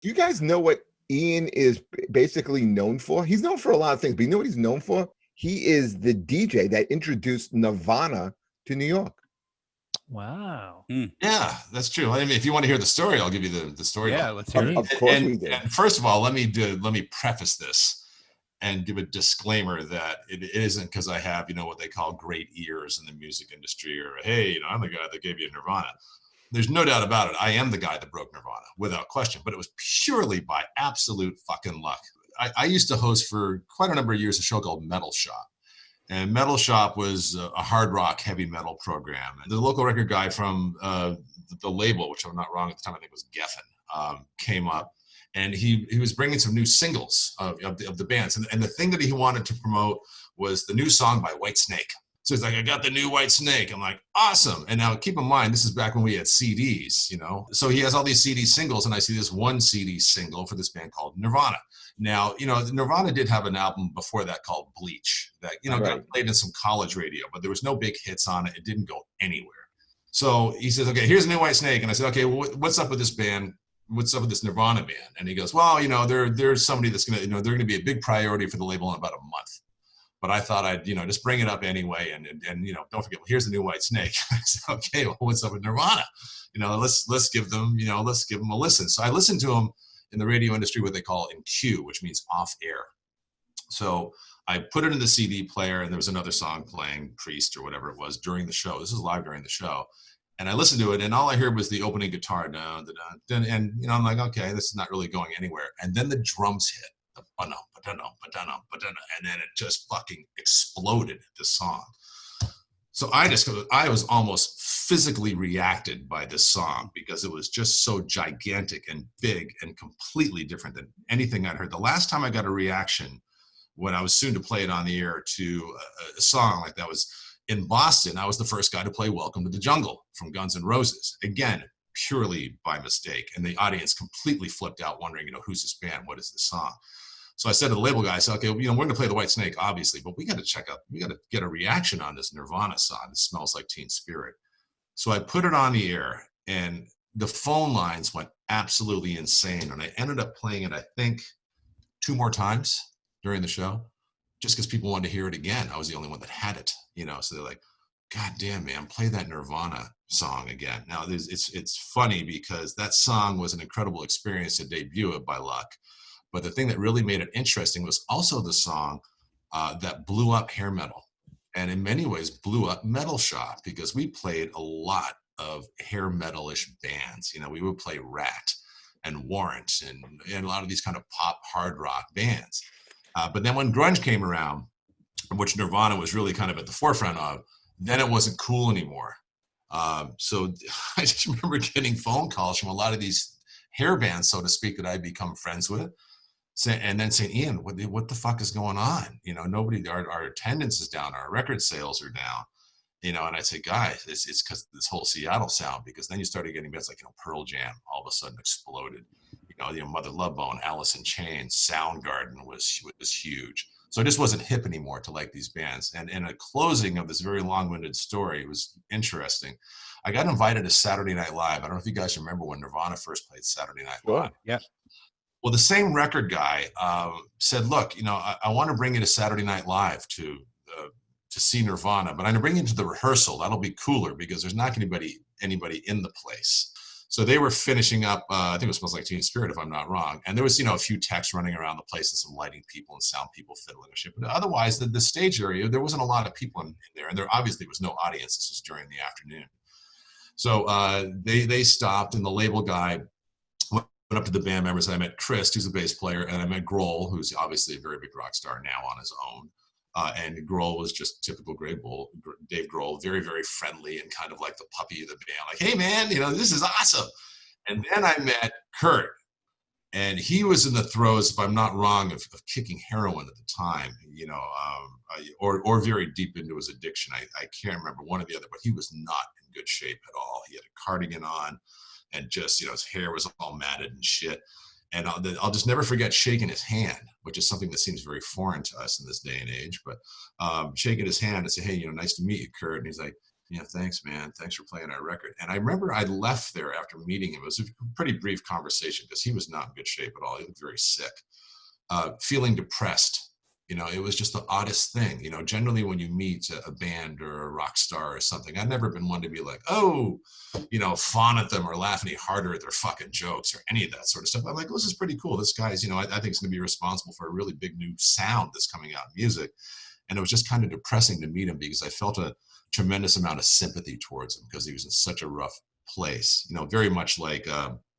Do you guys know what Ian is basically known for? He's known for a lot of things, but you know what he's known for? He is the DJ that introduced Nirvana to New York. Wow. Yeah, that's true. I mean, if you want to hear the story, I'll give you the story. Yeah, let's hear it. Of course we did. And first of all, let me preface this and give a disclaimer that it isn't because I have, what they call great ears in the music industry, or hey, I'm the guy that gave you Nirvana. There's no doubt about it. I am the guy that broke Nirvana without question, but it was purely by absolute fucking luck. I used to host for quite a number of years a show called Metal Shop. And Metal Shop was a hard rock heavy metal program. And the local record guy from the label, which I'm not wrong at the time, I think it was Geffen, came up. And he was bringing some new singles of the bands. And the thing that he wanted to promote was the new song by Whitesnake. So he's like, I got the new Whitesnake. I'm like, awesome. And now keep in mind, this is back when we had CDs, So he has all these CD singles, and I see this one CD single for this band called Nirvana. Now, Nirvana did have an album before that called Bleach that, got played in some college radio, but there was no big hits on it. It didn't go anywhere. So he says, okay, here's a new Whitesnake. And I said, okay, what's up with this band? What's up with this Nirvana band? And he goes, well, there's somebody that's going to, they're going to be a big priority for the label in about a month. But I thought I'd, just bring it up anyway. And don't forget, well, here's the new Whitesnake. I said, okay, well, what's up with Nirvana? Let's give them a listen. So I listened to them in the radio industry, what they call in queue, which means off air. So I put it in the CD player, and there was another song playing, Priest or whatever it was, during the show. This was live during the show. And I listened to it, and all I heard was the opening guitar. And I'm like, okay, this is not really going anywhere. And then the drums hit. And then it just fucking exploded, the song. So I was almost physically reacted by this song because it was just so gigantic and big and completely different than anything I'd heard. The last time I got a reaction when I was soon to play it on the air to a song like that was in Boston. I was the first guy to play Welcome to the Jungle from Guns N' Roses. Again, purely by mistake. And the audience completely flipped out wondering, who's this band? What is this song? So I said to the label guy, I said, okay, we're going to play the Whitesnake, obviously, but we got to get a reaction on this Nirvana song. It smells like Teen Spirit. So I put it on the air, and the phone lines went absolutely insane. And I ended up playing it, I think, 2 more times during the show, just because people wanted to hear it again. I was the only one that had it, so they're like, God damn, man, play that Nirvana song again. Now, it's funny because that song was an incredible experience to debut it by luck. But the thing that really made it interesting was also the song that blew up hair metal, and in many ways blew up Metal Shop, because we played a lot of hair metal-ish bands. We would play Rat and Warrant and a lot of these kind of pop hard rock bands. But then when grunge came around, which Nirvana was really kind of at the forefront of, then it wasn't cool anymore. So I just remember getting phone calls from a lot of these hair bands, so to speak, that I'd become friends with. And then saying, Ian, what the fuck is going on? Nobody, our attendance is down, our record sales are down, and I say, guys, it's because this whole Seattle sound, because then you started getting bands like, Pearl Jam all of a sudden exploded, Mother Love Bone, Alice in Chains, Soundgarden was huge. So it just wasn't hip anymore to like these bands. And in a closing of this very long-winded story, it was interesting. I got invited to Saturday Night Live. I don't know if you guys remember when Nirvana first played Saturday Night Live. Yeah. Well, the same record guy said, look, I want to bring you to Saturday Night Live to see Nirvana, but I'm going to bring you to the rehearsal. That'll be cooler because there's not going to be anybody in the place. So they were finishing up, I think it Smells Like Teen Spirit, if I'm not wrong. And there was, a few techs running around the place and some lighting people and sound people fiddling and shit. But otherwise, the stage area, there wasn't a lot of people in there. And there obviously was no audience. This was during the afternoon. So they stopped, and the label guy went up to the band members. I met Chris, who's a bass player, and I met Grohl, who's obviously a very big rock star now on his own. And Grohl was just typical Dave Grohl, very, very friendly and kind of like the puppy of the band. Like, hey, man, this is awesome. And then I met Kurt, and he was in the throes, if I'm not wrong, of kicking heroin at the time, or very deep into his addiction. I can't remember one or the other, but he was not in good shape at all. He had a cardigan on, and just, his hair was all matted and shit. And I'll just never forget shaking his hand, which is something that seems very foreign to us in this day and age. But shaking his hand and say, hey, nice to meet you, Kurt. And he's like, Yeah, thanks, man. Thanks for playing our record. And I remember I left there after meeting him. It was a pretty brief conversation because he was not in good shape at all. He looked very sick, feeling depressed. It was just the oddest thing. Generally when you meet a band or a rock star or something, I've never been one to be like, oh, fawn at them or laugh any harder at their fucking jokes or any of that sort of stuff. I'm like, this is pretty cool. This guy's, I think it's going to be responsible for a really big new sound that's coming out in music. And it was just kind of depressing to meet him because I felt a tremendous amount of sympathy towards him because he was in such a rough place, very much like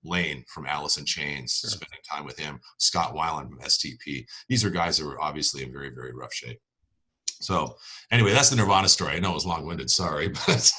Lane from Alice in Chains, Sure. spending time with him, Scott Weiland from STP. These are guys that were obviously in very, very rough shape. So anyway, that's the Nirvana story. I know it was long-winded, sorry, but